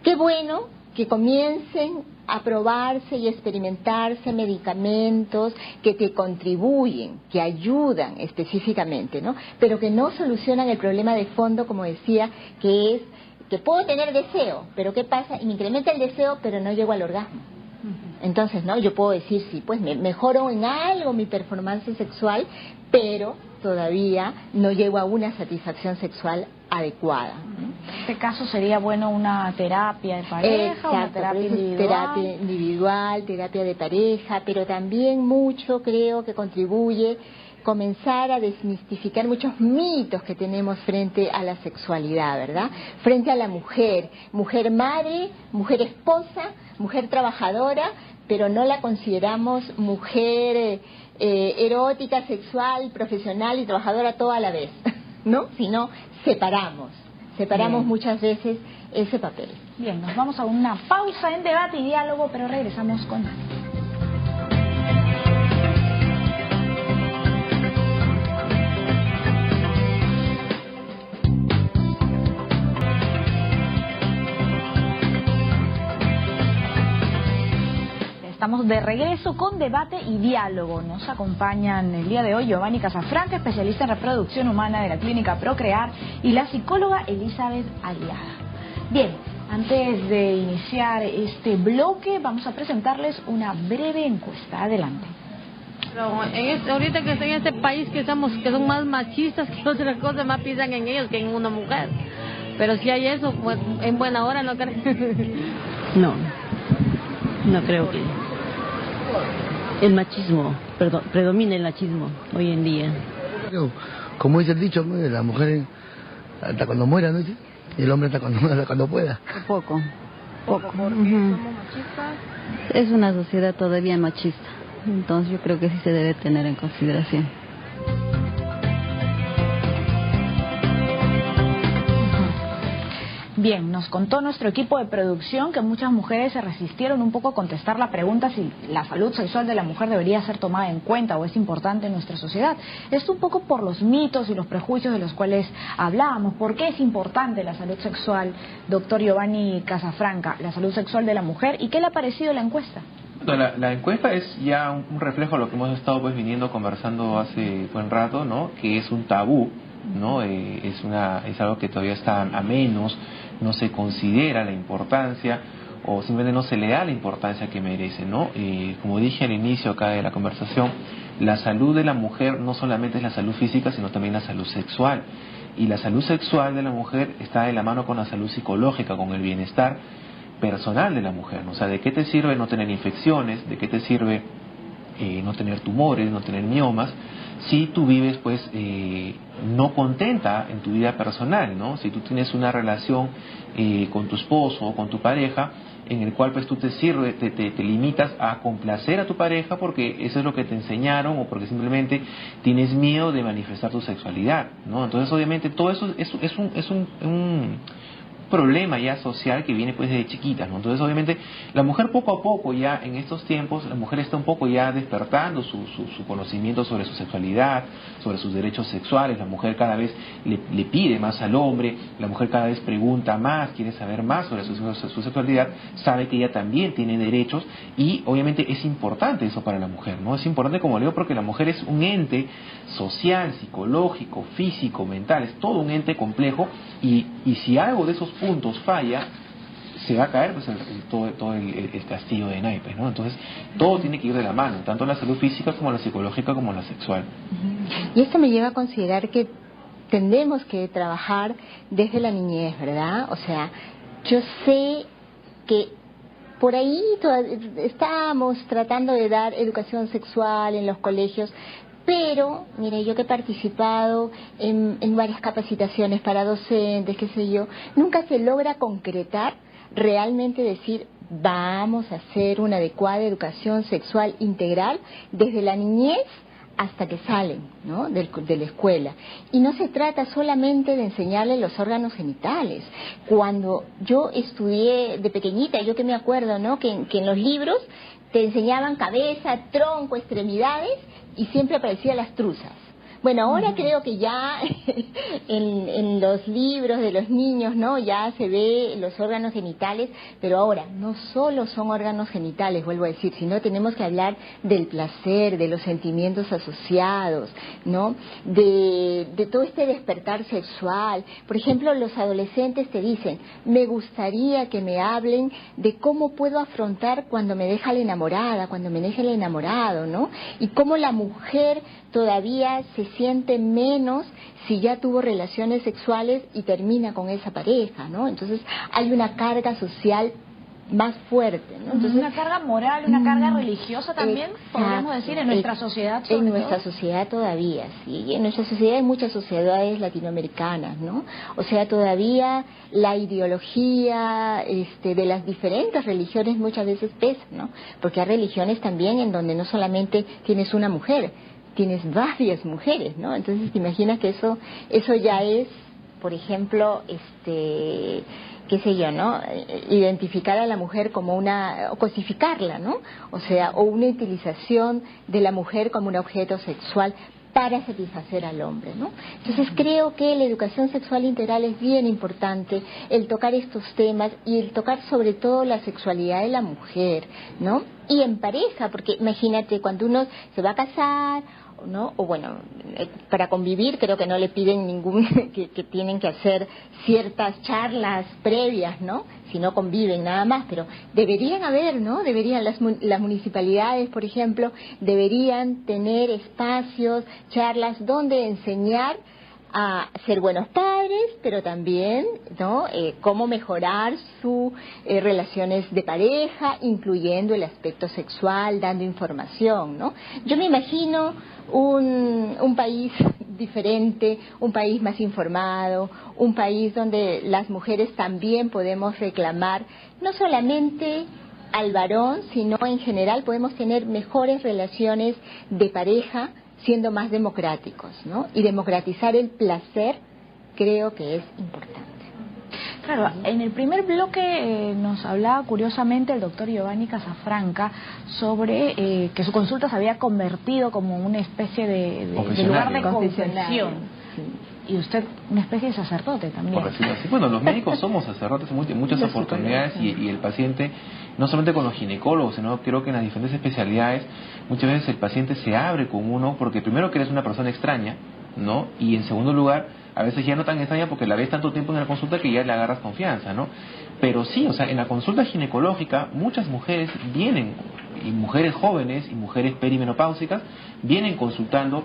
Qué bueno que comiencen a probarse y experimentarse medicamentos que te contribuyen, que ayudan específicamente, ¿no? Pero que no solucionan el problema de fondo, como decía, que es que puedo tener deseo, pero ¿qué pasa? Y me incrementa el deseo, pero no llego al orgasmo. Entonces, ¿no? Yo puedo decir, sí, pues mejoro en algo mi performance sexual, pero todavía no llego a una satisfacción sexual adecuada. En este caso sería bueno una terapia de pareja. Exacto, una terapia individual. Terapia individual, terapia de pareja, pero también mucho creo que contribuye comenzar a desmistificar muchos mitos que tenemos frente a la sexualidad, ¿verdad? Frente a la mujer, mujer madre, mujer esposa, mujer trabajadora, pero no la consideramos mujer erótica, sexual, profesional y trabajadora toda a la vez, ¿no? Sino separamos muchas veces ese papel. Bien, nos vamos a una pausa en debate y diálogo, pero regresamos con Ana. Estamos de regreso con debate y diálogo. Nos acompañan el día de hoy Giovanni Casafranca, especialista en reproducción humana de la clínica Procrear, y la psicóloga Elizabeth Aliaga. Bien, antes de iniciar este bloque vamos a presentarles una breve encuesta. Adelante. Pero ahorita que estoy en este país que son más machistas que otras cosas, más piensan en ellos que en una mujer. Pero si hay eso, pues en buena hora, ¿no crees? No creo que el machismo predomina el machismo hoy en día. Como dice el dicho, la mujer hasta cuando muera, ¿no? Y el hombre hasta cuando pueda. Poco. Es una sociedad todavía machista, entonces yo creo que sí se debe tener en consideración. Bien, nos contó nuestro equipo de producción que muchas mujeres se resistieron un poco a contestar la pregunta si la salud sexual de la mujer debería ser tomada en cuenta o es importante en nuestra sociedad. Esto un poco por los mitos y los prejuicios de los cuales hablábamos. ¿Por qué es importante la salud sexual, doctor Giovanni Casafranca, la salud sexual de la mujer? ¿Y qué le ha parecido la encuesta? La encuesta es ya un reflejo de lo que hemos estado viniendo conversando hace buen rato, ¿no? Que es un tabú, ¿no? Es algo que todavía está a menos, no se considera la importancia o simplemente no se le da la importancia que merece, ¿no? Como dije al inicio acá de la conversación, la salud de la mujer no solamente es la salud física, sino también la salud sexual. Y la salud sexual de la mujer está de la mano con la salud psicológica, con el bienestar personal de la mujer, ¿no? O sea, ¿de qué te sirve no tener infecciones? ¿De qué te sirve no tener tumores, no tener miomas? Si tú vives pues no contenta en tu vida personal, ¿no? Si tú tienes una relación con tu esposo o con tu pareja en el cual pues tú te limitas a complacer a tu pareja porque eso es lo que te enseñaron o porque simplemente tienes miedo de manifestar tu sexualidad, ¿no? Entonces obviamente todo eso es un problema ya social que viene pues desde chiquitas, ¿no? Entonces obviamente la mujer poco a poco ya en estos tiempos, la mujer está un poco ya despertando su conocimiento sobre su sexualidad, sobre sus derechos sexuales. La mujer cada vez le pide más al hombre, la mujer cada vez pregunta más, quiere saber más sobre su sexualidad, sabe que ella también tiene derechos y obviamente es importante eso para la mujer, ¿no? Es importante, como le digo, porque la mujer es un ente social, psicológico, físico, mental, es todo un ente complejo y si algo de esos puntos falla, se va a caer pues todo el castillo de naipes, ¿no? Entonces todo tiene que ir de la mano, tanto la salud física como la psicológica como la sexual. Y esto me lleva a considerar que tendremos que trabajar desde la niñez, ¿verdad? O sea, yo sé que por ahí estamos tratando de dar educación sexual en los colegios, pero, mire, yo que he participado en varias capacitaciones para docentes, qué sé yo, nunca se logra concretar realmente decir, vamos a hacer una adecuada educación sexual integral desde la niñez hasta que salen, ¿no?, de la escuela. Y no se trata solamente de enseñarle los órganos genitales. Cuando yo estudié de pequeñita, yo que me acuerdo, ¿no?, que en los libros te enseñaban cabeza, tronco, extremidades, y siempre aparecían las truzas. Bueno, ahora creo que ya en los libros de los niños, ¿no?, ya se ve los órganos genitales, pero ahora no solo son órganos genitales, vuelvo a decir, sino tenemos que hablar del placer, de los sentimientos asociados, ¿no?, de todo este despertar sexual. Por ejemplo, los adolescentes te dicen, me gustaría que me hablen de cómo puedo afrontar cuando me deja la enamorada, cuando me deja el enamorado, ¿no?, y cómo la mujer todavía se siente menos si ya tuvo relaciones sexuales y termina con esa pareja, ¿no? Entonces hay una carga social más fuerte, ¿no? Entonces, una carga moral, una carga religiosa también, podríamos decir, en nuestra sociedad. En nuestra sociedad todavía, sí. En nuestra sociedad, en muchas sociedades latinoamericanas, ¿no? O sea, todavía la ideología de las diferentes religiones muchas veces pesa, ¿no? Porque hay religiones también en donde no solamente tienes una mujer, tienes varias mujeres, ¿no? Entonces te imaginas que eso ya es, por ejemplo, qué sé yo, ¿no?, identificar a la mujer como o cosificarla, ¿no? O sea, o una utilización de la mujer como un objeto sexual para satisfacer al hombre, ¿no? Entonces creo que la educación sexual integral es bien importante, el tocar estos temas y el tocar sobre todo la sexualidad de la mujer, ¿no? Y en pareja, porque imagínate, cuando uno se va a casar, ¿no?, o bueno, para convivir creo que no le piden que tienen que hacer ciertas charlas previas, ¿no?, si no conviven nada más, pero deberían haber, ¿no?, deberían las municipalidades, por ejemplo, deberían tener espacios, charlas donde enseñar a ser buenos padres, pero también, ¿no?, cómo mejorar sus relaciones de pareja, incluyendo el aspecto sexual, dando información, ¿no? Yo me imagino un país diferente, un país más informado, un país donde las mujeres también podemos reclamar, no solamente al varón, sino en general podemos tener mejores relaciones de pareja, siendo más democráticos, ¿no? Y democratizar el placer creo que es importante. Claro, en el primer bloque nos hablaba curiosamente el doctor Giovanni Casafranca sobre que su consulta se había convertido como una especie de lugar de confesión. Sí. Y usted, una especie de sacerdote también. Por decirlo así. Bueno, los médicos somos sacerdotes en muchas oportunidades y el paciente, no solamente con los ginecólogos, sino creo que en las diferentes especialidades, muchas veces el paciente se abre con uno porque primero que eres una persona extraña, ¿no? Y en segundo lugar, a veces ya no tan extraña porque la ves tanto tiempo en la consulta que ya le agarras confianza, ¿no? Pero sí, o sea, en la consulta ginecológica muchas mujeres vienen, y mujeres jóvenes y mujeres perimenopáusicas, vienen consultando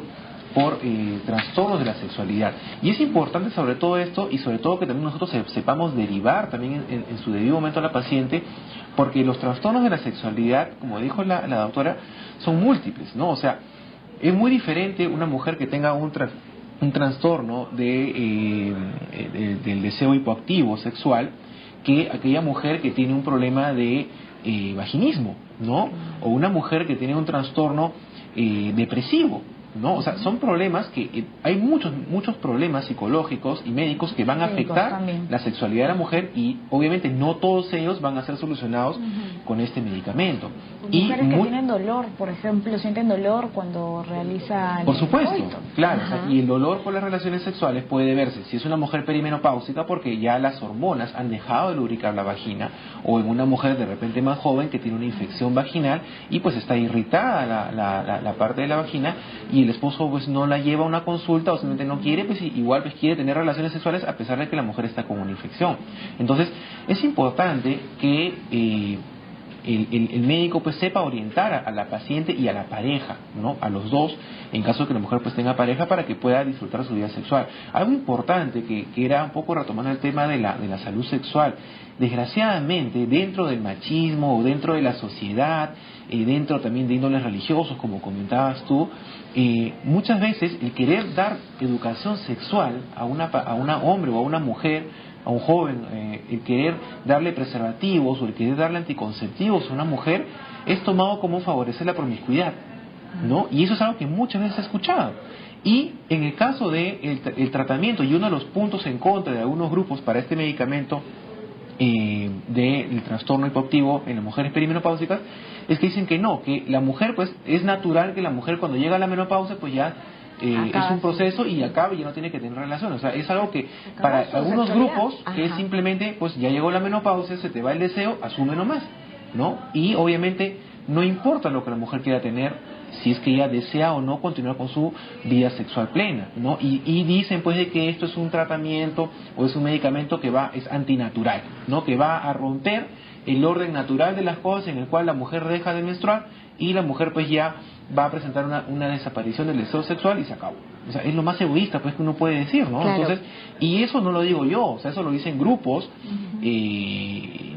por trastornos de la sexualidad. Y es importante sobre todo esto, y sobre todo que también nosotros sepamos derivar también en su debido momento a la paciente, porque los trastornos de la sexualidad, como dijo la doctora, son múltiples, ¿no? O sea, es muy diferente una mujer que tenga un trastorno del deseo hipoactivo sexual que aquella mujer que tiene un problema de vaginismo, ¿no? O una mujer que tiene un trastorno depresivo, ¿no? O sea, son problemas que hay muchos problemas psicológicos y médicos que van a afectar la sexualidad de la mujer, y obviamente no todos ellos van a ser solucionados con este medicamento. Mujeres que tienen dolor, por ejemplo, sienten dolor cuando realizan... Por supuesto, claro. O sea, y el dolor por las relaciones sexuales puede verse si es una mujer perimenopáusica porque ya las hormonas han dejado de lubricar la vagina, o en una mujer de repente más joven que tiene una infección vaginal y pues está irritada la parte de la vagina, y el esposo pues no la lleva a una consulta o simplemente no quiere, pues igual pues quiere tener relaciones sexuales a pesar de que la mujer está con una infección. Entonces es importante que el médico pues sepa orientar a la paciente y a la pareja, ¿no? A los dos, en caso de que la mujer pues tenga pareja, para que pueda disfrutar su vida sexual. Algo importante que era un poco retomando el tema de la salud sexual. Desgraciadamente, dentro del machismo o dentro de la sociedad, dentro también de índoles religiosos, como comentabas tú, muchas veces el querer dar educación sexual a un hombre o a una mujer, a un joven, el querer darle preservativos o el querer darle anticonceptivos a una mujer, es tomado como favorecer la promiscuidad, ¿no? Y eso es algo que muchas veces he escuchado. Y en el caso de el tratamiento, y uno de los puntos en contra de algunos grupos para este medicamento del trastorno hipoactivo en las mujeres perimenopáusicas, es que dicen que no, que la mujer, pues es natural que la mujer cuando llega a la menopausia, pues ya es un proceso y acaba y ya no tiene que tener relaciones. O sea, es algo que para algunos grupos que es simplemente, pues ya llegó la menopausia, se te va el deseo, asume nomás, ¿no? Y obviamente no importa lo que la mujer quiera tener, si es que ella desea o no continuar con su vida sexual plena, ¿no? Y dicen pues de que esto es un tratamiento o es un medicamento que es antinatural, ¿no? Que va a romper el orden natural de las cosas, en el cual la mujer deja de menstruar y la mujer pues ya va a presentar una desaparición del deseo sexual y se acabó. O sea, es lo más egoísta pues que uno puede decir, ¿no? Claro. Entonces, y eso no lo digo yo, o sea, eso lo dicen grupos,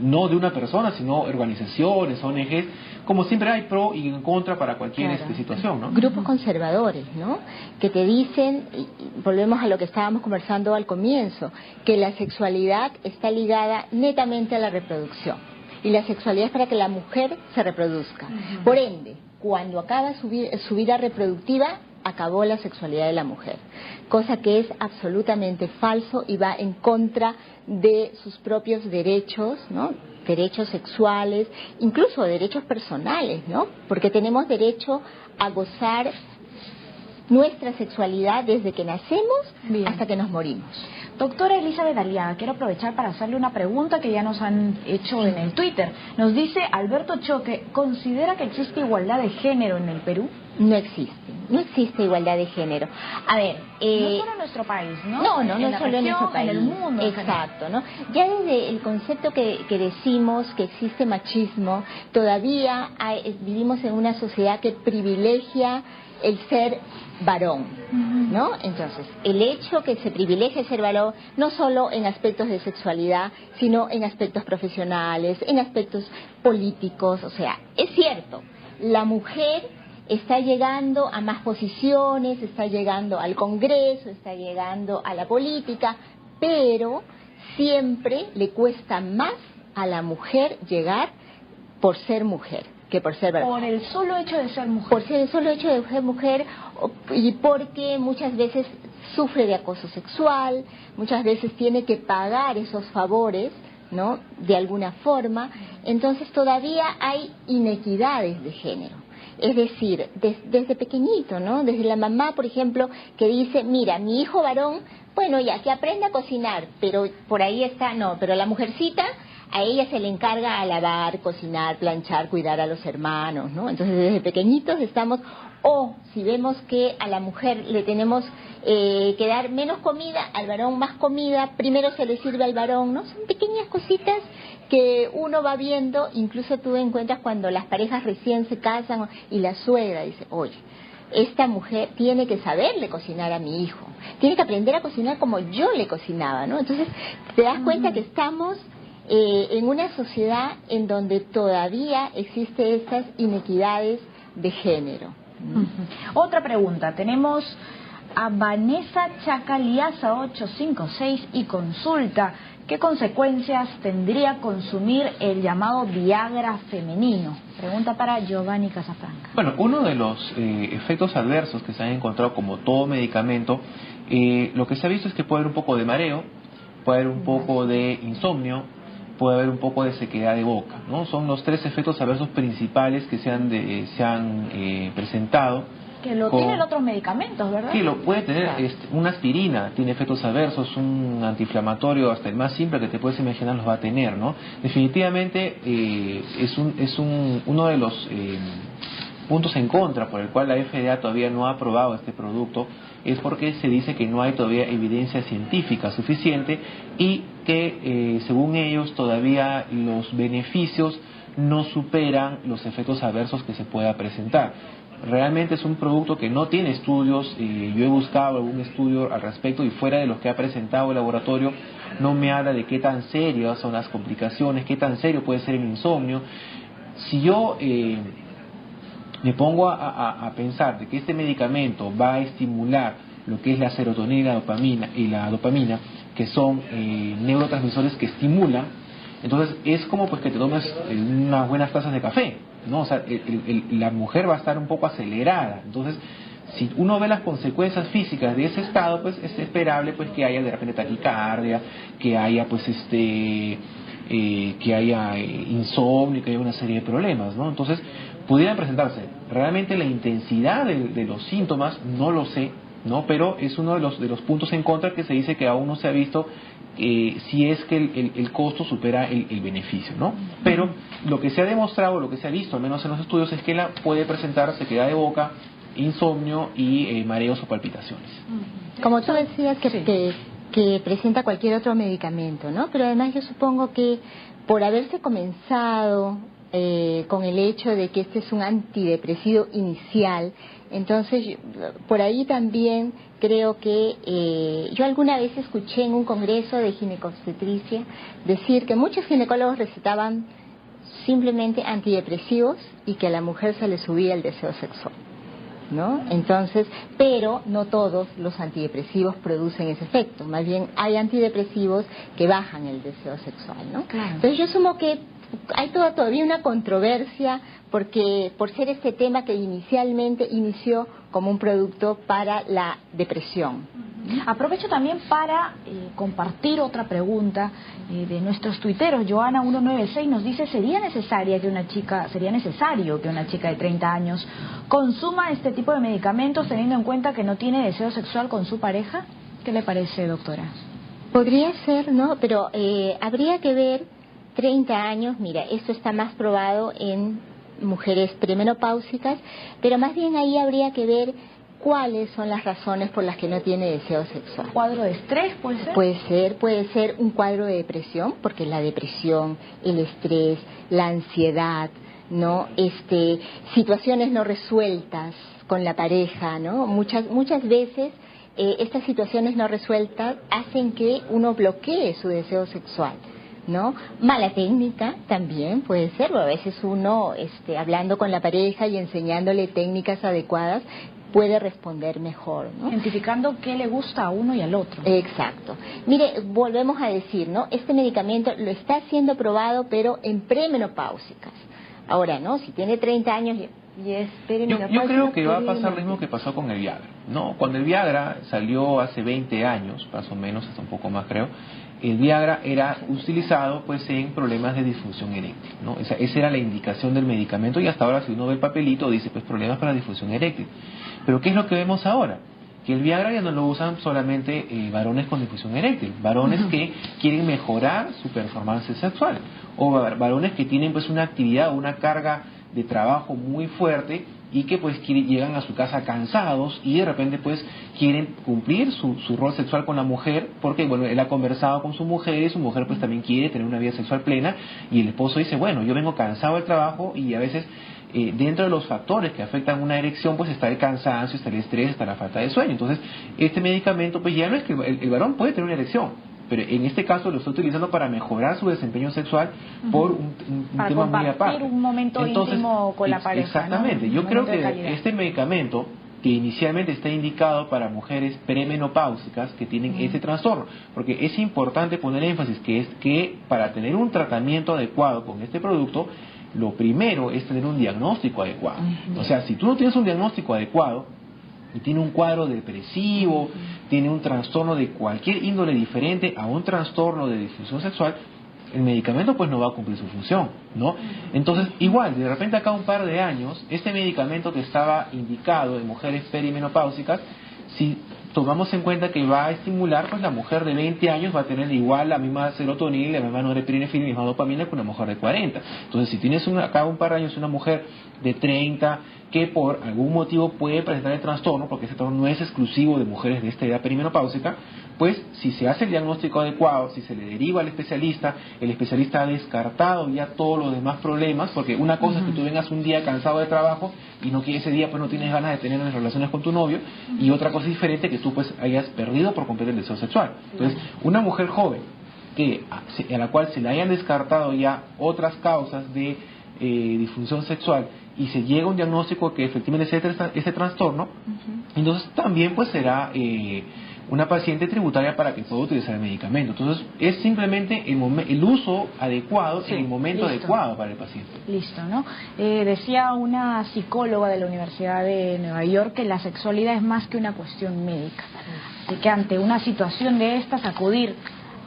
no de una persona, sino organizaciones, ONGs, como siempre hay pro y en contra para cualquier situación, ¿no? Grupos conservadores, ¿no? Que te dicen, y volvemos a lo que estábamos conversando al comienzo, que la sexualidad está ligada netamente a la reproducción. Y la sexualidad es para que la mujer se reproduzca. Por ende, cuando acaba su vida reproductiva, acabó la sexualidad de la mujer, cosa que es absolutamente falso y va en contra de sus propios derechos, ¿no? Derechos sexuales, incluso derechos personales, ¿no? Porque tenemos derecho a gozar nuestra sexualidad desde que nacemos hasta que nos morimos. Doctora Elizabeth Aliaga, quiero aprovechar para hacerle una pregunta que ya nos han hecho en el Twitter. Nos dice Alberto Choque, ¿considera que existe igualdad de género en el Perú? No existe igualdad de género. A ver, no solo en nuestro país, ¿no? No es solo en nuestro país. En el mundo. Exacto, ¿no? Ya desde el concepto que decimos que existe machismo, todavía vivimos en una sociedad que privilegia el ser varón, ¿no? Entonces, el hecho que se privilegie ser varón, no solo en aspectos de sexualidad, sino en aspectos profesionales, en aspectos políticos, o sea, es cierto, la mujer está llegando a más posiciones, está llegando al Congreso, está llegando a la política, pero siempre le cuesta más a la mujer llegar por ser mujer que por ser varón. Por el solo hecho de ser mujer. Por el solo hecho de ser mujer, y porque muchas veces sufre de acoso sexual, muchas veces tiene que pagar esos favores, ¿no? De alguna forma. Entonces todavía hay inequidades de género. Es decir, desde pequeñito, ¿no? Desde la mamá, por ejemplo, que dice, mira, mi hijo varón, bueno, ya, que aprenda a cocinar, pero por ahí está, no, pero la mujercita, a ella se le encarga a lavar, cocinar, planchar, cuidar a los hermanos, ¿no? Entonces desde pequeñitos estamos, si vemos que a la mujer le tenemos que dar menos comida, al varón más comida, primero se le sirve al varón, ¿no? Son pequeñas cositas que uno va viendo, incluso tú encuentras cuando las parejas recién se casan y la suegra dice, oye, esta mujer tiene que saberle cocinar a mi hijo, tiene que aprender a cocinar como yo le cocinaba, ¿no? Entonces te das cuenta que estamos en una sociedad en donde todavía existen estas inequidades de género. Otra pregunta, tenemos a Vanessa Chacaliasa 856 y consulta, ¿qué consecuencias tendría consumir el llamado Viagra femenino? Pregunta para Giovanni Casafranca. Bueno, uno de los efectos adversos que se han encontrado como todo medicamento, lo que se ha visto es que puede haber un poco de mareo, puede haber un poco de insomnio, puede haber un poco de sequedad de boca, ¿no? Son los tres efectos adversos principales que se han presentado. Que lo tienen otros medicamentos, ¿verdad? Sí, lo puede tener. Una aspirina tiene efectos adversos, un antiinflamatorio, hasta el más simple que te puedes imaginar los va a tener, ¿no? Definitivamente es uno de los puntos en contra por el cual la FDA todavía no ha aprobado este producto, es porque se dice que no hay todavía evidencia científica suficiente y que según ellos todavía los beneficios no superan los efectos adversos que se pueda presentar. Realmente es un producto que no tiene estudios, yo he buscado algún estudio al respecto y fuera de los que ha presentado el laboratorio no me habla de qué tan serias son las complicaciones, qué tan serio puede ser el insomnio. Si yo me pongo a pensar de que este medicamento va a estimular lo que es la serotonina y la dopamina, que son neurotransmisores que estimulan, Entonces es como pues que te tomes unas buenas tazas de café, ¿no? O sea, la mujer va a estar un poco acelerada. Entonces, si uno ve las consecuencias físicas de ese estado, pues es esperable pues que haya de repente taquicardia, que haya pues que haya insomnio, que haya una serie de problemas, ¿no? Entonces, pudieran presentarse. Realmente la intensidad de los síntomas no lo sé, ¿no? Pero es uno de los puntos en contra que se dice que aún no se ha visto si es que el costo supera el beneficio, ¿no? Pero lo que se ha demostrado, lo que se ha visto, al menos en los estudios, es que la puede presentar sequedad de boca, insomnio y mareos o palpitaciones. Como tú decías que presenta cualquier otro medicamento, ¿no? Pero además yo supongo que por haberse comenzado con el hecho de que este es un antidepresivo inicial, entonces por ahí también creo que yo alguna vez escuché en un congreso de ginecobstetricia decir que muchos ginecólogos recetaban simplemente antidepresivos y que a la mujer se le subía el deseo sexual, ¿no? Entonces, pero no todos los antidepresivos producen ese efecto, más bien hay antidepresivos que bajan el deseo sexual, ¿no? Claro. Entonces yo asumo que hay todavía una controversia porque por ser este tema que inicialmente inició como un producto para la depresión. Aprovecho también para compartir otra pregunta de nuestros tuiteros. Joana196 nos dice, ¿sería necesario que una chica de 30 años consuma este tipo de medicamentos teniendo en cuenta que no tiene deseo sexual con su pareja? ¿Qué le parece, doctora? Podría ser, ¿no? Pero habría que ver 30 años, mira, esto está más probado en mujeres premenopáusicas, pero más bien ahí habría que ver cuáles son las razones por las que no tiene deseo sexual. ¿Cuadro de estrés puede ser? Puede ser un cuadro de depresión, porque la depresión, el estrés, la ansiedad, ¿no? Situaciones no resueltas con la pareja, ¿no? Muchas veces estas situaciones no resueltas hacen que uno bloquee su deseo sexual, ¿no? Mala técnica también puede ser, a veces uno hablando con la pareja y enseñándole técnicas adecuadas puede responder mejor, ¿no? Identificando qué le gusta a uno y al otro. Exacto. Mire, volvemos a decir, ¿no? Este medicamento lo está siendo probado, pero en premenopáusicas. Ahora, ¿no? Si tiene 30 años y es perimenopáusica... Yo creo que va a pasar lo mismo que pasó con el Viagra, ¿no? Cuando el Viagra salió hace 20 años, más o menos, hasta un poco más creo, el Viagra era utilizado pues en problemas de disfunción eréctil, ¿no? Esa era la indicación del medicamento y hasta ahora si uno ve el papelito dice pues problemas para disfunción eréctil. Pero ¿qué es lo que vemos ahora? Que el Viagra ya no lo usan solamente varones con disfunción eréctil, varones que quieren mejorar su performance sexual o varones que tienen pues una actividad o una carga de trabajo muy fuerte y que pues llegan a su casa cansados y de repente pues quieren cumplir su rol sexual con la mujer porque bueno, él ha conversado con su mujer y su mujer pues también quiere tener una vida sexual plena y el esposo dice, bueno, yo vengo cansado del trabajo y a veces dentro de los factores que afectan una erección pues está el cansancio, está el estrés, está la falta de sueño. Entonces este medicamento pues ya no es que el varón puede tener una erección, pero en este caso lo está utilizando para mejorar su desempeño sexual por un tema muy aparte. Un momento íntimo con la pareja. Exactamente. ¿No? Yo creo que este medicamento que inicialmente está indicado para mujeres premenopáusicas que tienen este trastorno, porque es importante poner énfasis que es que para tener un tratamiento adecuado con este producto, lo primero es tener un diagnóstico adecuado. O sea, si tú no tienes un diagnóstico adecuado y tiene un cuadro depresivo, tiene un trastorno de cualquier índole diferente a un trastorno de disfunción sexual, el medicamento pues no va a cumplir su función, ¿no? Entonces, igual, de repente acá un par de años, este medicamento que estaba indicado en mujeres perimenopáusicas, si tomamos en cuenta que va a estimular, pues la mujer de 20 años va a tener igual la misma serotonina, la misma norepinefrina, la misma dopamina que una mujer de 40. Entonces, si tienes acá un par de años una mujer de 30 que por algún motivo puede presentar el trastorno, porque ese trastorno no es exclusivo de mujeres de esta edad perimenopáusica, pues si se hace el diagnóstico adecuado, si se le deriva al especialista, el especialista ha descartado ya todos los demás problemas, porque una cosa es que tú vengas un día cansado de trabajo y no ese día pues no tienes ganas de tener relaciones con tu novio, y otra cosa diferente que tú pues hayas perdido por completo el deseo sexual. Entonces, una mujer joven a la cual se le hayan descartado ya otras causas de disfunción sexual y se llega a un diagnóstico que efectivamente es ese trastorno, entonces también pues será una paciente tributaria para que pueda utilizar el medicamento. Entonces, es simplemente el uso adecuado en el momento adecuado para el paciente. Listo, ¿no? Decía una psicóloga de la Universidad de Nueva York que la sexualidad es más que una cuestión médica. Así que ante una situación de estas, acudir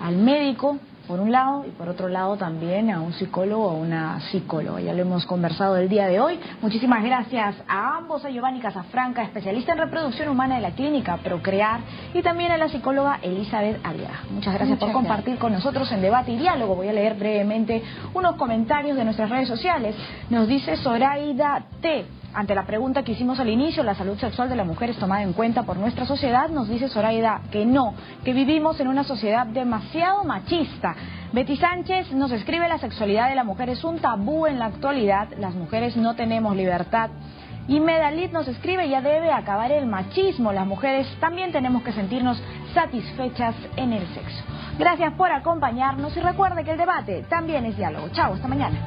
al médico, por un lado, y por otro lado también a un psicólogo o una psicóloga. Ya lo hemos conversado el día de hoy. Muchísimas gracias a ambos, a Giovanni Casafranca, especialista en reproducción humana de la clínica Procrear, y también a la psicóloga Elizabeth Aliaga. Muchas gracias por compartir con nosotros en Debate y Diálogo. Voy a leer brevemente unos comentarios de nuestras redes sociales. Nos dice Zoraida T. Ante la pregunta que hicimos al inicio, ¿la salud sexual de la mujer es tomada en cuenta por nuestra sociedad? Nos dice Zoraida que no, que vivimos en una sociedad demasiado machista. Betty Sánchez nos escribe: la sexualidad de la mujer es un tabú en la actualidad, las mujeres no tenemos libertad. Y Medalit nos escribe: ya debe acabar el machismo, las mujeres también tenemos que sentirnos satisfechas en el sexo. Gracias por acompañarnos y recuerde que el debate también es diálogo. Chao, hasta mañana.